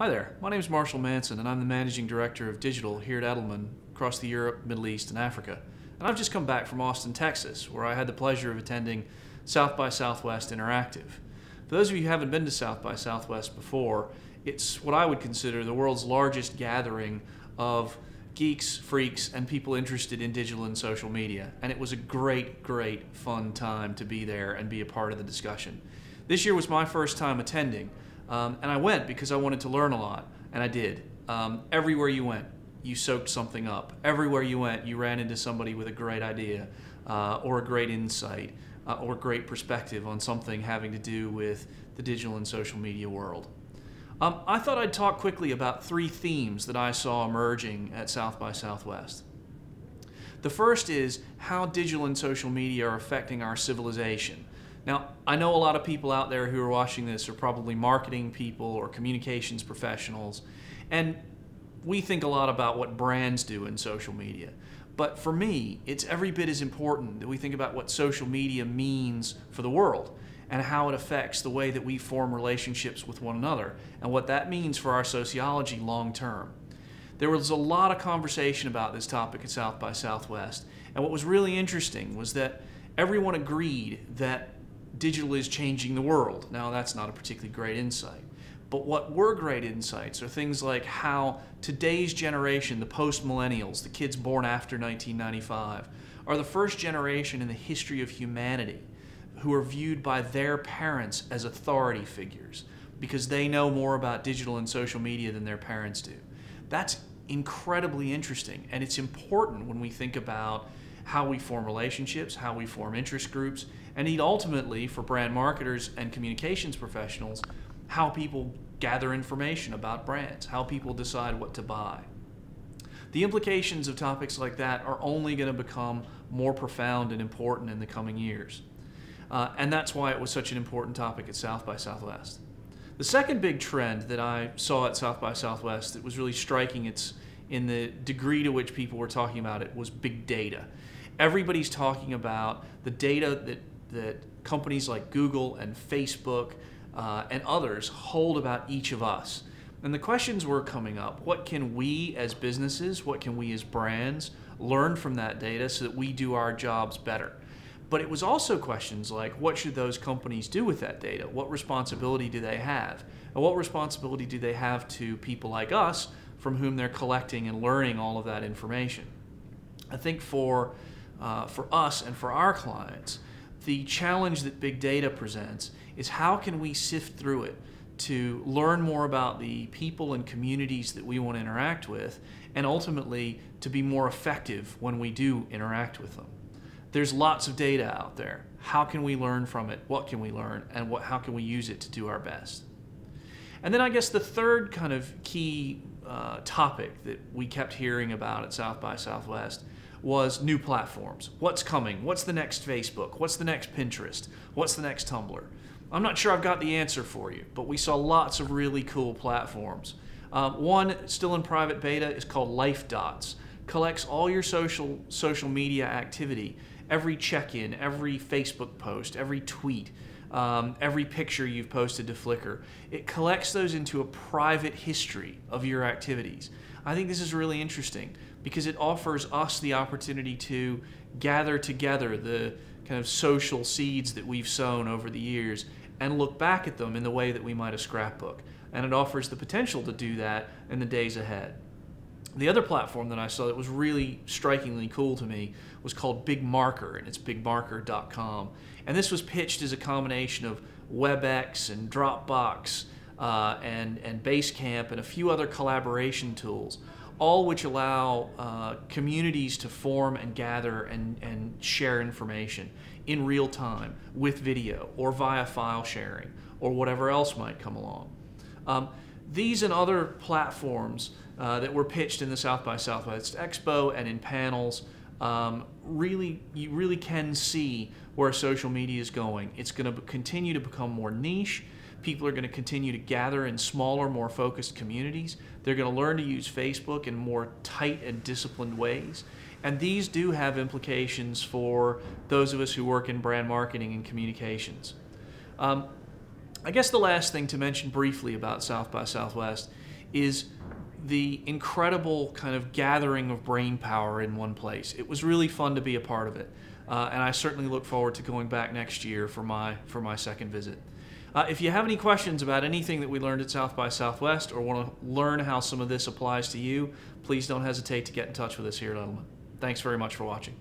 Hi there, my name is Marshall Manson and I'm the Managing Director of Digital here at Edelman across the Europe, Middle East, and Africa. And I've just come back from Austin, Texas, where I had the pleasure of attending South by Southwest Interactive. For those of you who haven't been to South by Southwest before, it's what I would consider the world's largest gathering of geeks, freaks, and people interested in digital and social media. And it was a great, great fun time to be there and be a part of the discussion. This year was my first time attending. And I went because I wanted to learn a lot, and I did. Everywhere you went, you soaked something up. Everywhere you went, you ran into somebody with a great idea, or a great insight, or a great perspective on something having to do with the digital and social media world. I thought I'd talk quickly about three themes that I saw emerging at South by Southwest. The first is how digital and social media are affecting our civilization. Now, I know a lot of people out there who are watching this are probably marketing people or communications professionals, and we think a lot about what brands do in social media. But for me, it's every bit as important that we think about what social media means for the world and how it affects the way that we form relationships with one another and what that means for our sociology long term. There was a lot of conversation about this topic at South by Southwest, and what was really interesting was that everyone agreed that digital is changing the world. Now, that's not a particularly great insight. But what were great insights are things like how today's generation, the post-millennials, the kids born after 1995, are the first generation in the history of humanity who are viewed by their parents as authority figures because they know more about digital and social media than their parents do. That's incredibly interesting, and it's important when we think about how we form relationships, how we form interest groups, and ultimately, for brand marketers and communications professionals, how people gather information about brands, how people decide what to buy. The implications of topics like that are only going to become more profound and important in the coming years. And that's why it was such an important topic at South by Southwest. The second big trend that I saw at South by Southwest that was really striking in the degree to which people were talking about it was big data. Everybody's talking about the data that companies like Google and Facebook and others hold about each of us. And the questions were coming up: what can we as businesses, what can we as brands learn from that data so that we do our jobs better? But it was also questions like, what should those companies do with that data? What responsibility do they have? And what responsibility do they have to people like us from whom they're collecting and learning all of that information? I think for us and for our clients, the challenge that big data presents is how can we sift through it to learn more about the people and communities that we want to interact with, and ultimately to be more effective when we do interact with them. There's lots of data out there. How can we learn from it? What can we learn? And how can we use it to do our best? And then I guess the third kind of key topic that we kept hearing about at South by Southwest was new platforms. What's coming? What's the next Facebook? What's the next Pinterest? What's the next Tumblr? I'm not sure I've got the answer for you, but we saw lots of really cool platforms. One still in private beta is called Life Dots. Collects all your social media activity, every check-in, every Facebook post, every tweet, every picture you've posted to Flickr. It collects those into a private history of your activities. I think this is really interesting because it offers us the opportunity to gather together the kind of social seeds that we've sown over the years and look back at them in the way that we might a scrapbook. And it offers the potential to do that in the days ahead. The other platform that I saw that was really strikingly cool to me was called Big Marker, and it's bigmarker.com. And this was pitched as a combination of WebEx and Dropbox and Basecamp and a few other collaboration tools, all which allow communities to form and gather and share information in real time with video or via file sharing or whatever else might come along. These and other platforms that were pitched in the South by Southwest Expo and in panels, you really can see where social media is going. It's going to continue to become more niche. People are going to continue to gather in smaller, more focused communities. They're going to learn to use Facebook in more tight and disciplined ways. And these do have implications for those of us who work in brand marketing and communications. I guess the last thing to mention briefly about South by Southwest is the incredible kind of gathering of brain power in one place. It was really fun to be a part of it, and I certainly look forward to going back next year for my second visit. If you have any questions about anything that we learned at South by Southwest or want to learn how some of this applies to you, please don't hesitate to get in touch with us here at Edelman. Thanks very much for watching.